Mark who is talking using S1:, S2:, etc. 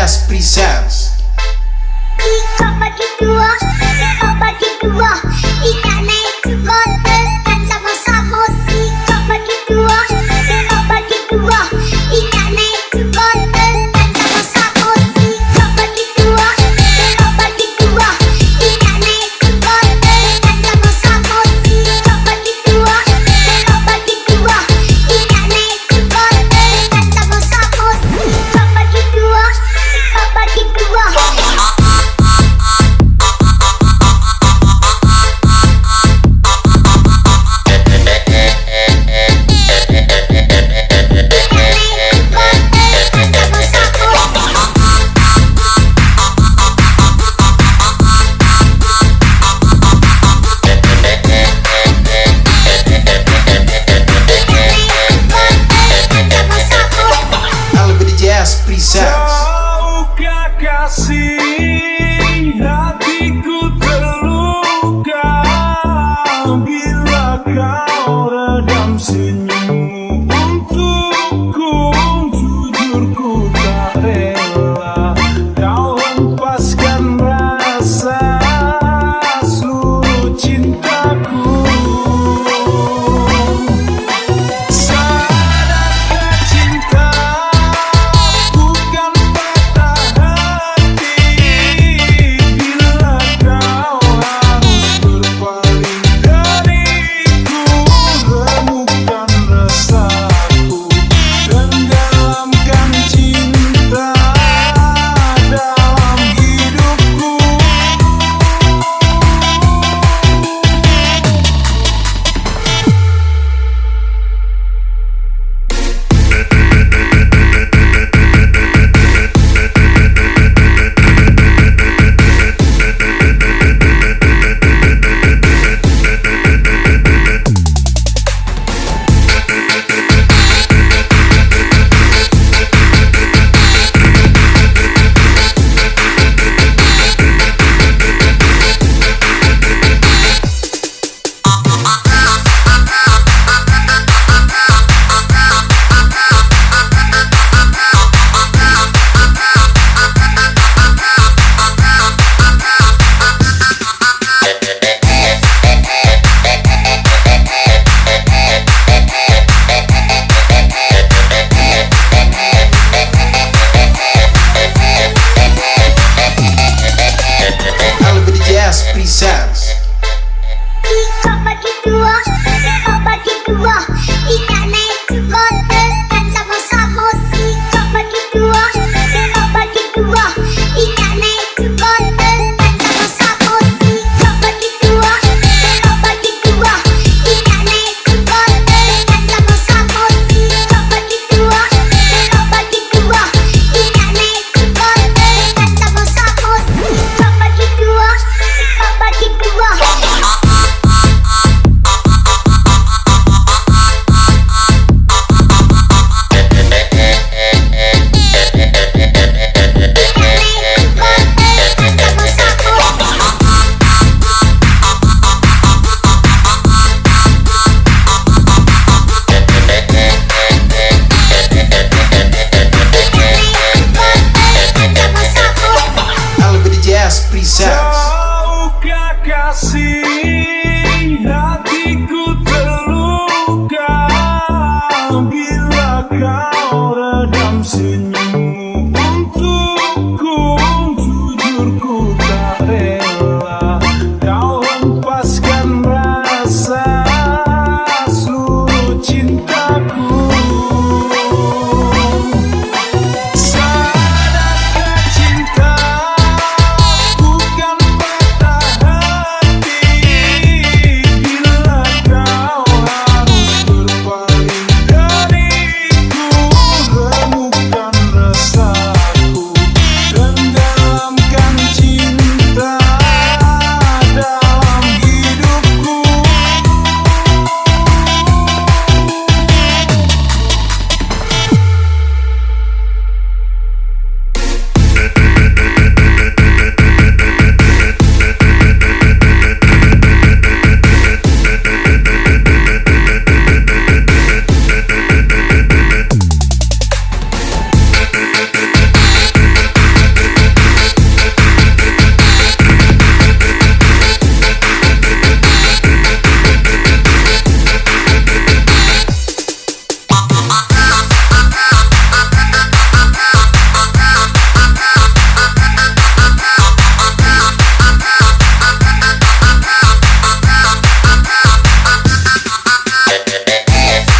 S1: LBDJS presents.
S2: Kau bagi dua, kau bagi dua, tidak naik ke golden kan sama-sama si kau bagi dua, kau bagi dua, tidak naik ke golden kan sama-sama si kau bagi dua, kau bagi dua, tidak naik ke golden kan sama-sama si kau bagi dua, kau bagi dua, tidak naik ke golden kan sama-sama si kau bagi dua, kau bagi dua.
S1: LBDJS presents.
S3: Tahukah kasih hatiku terluka bila kau redam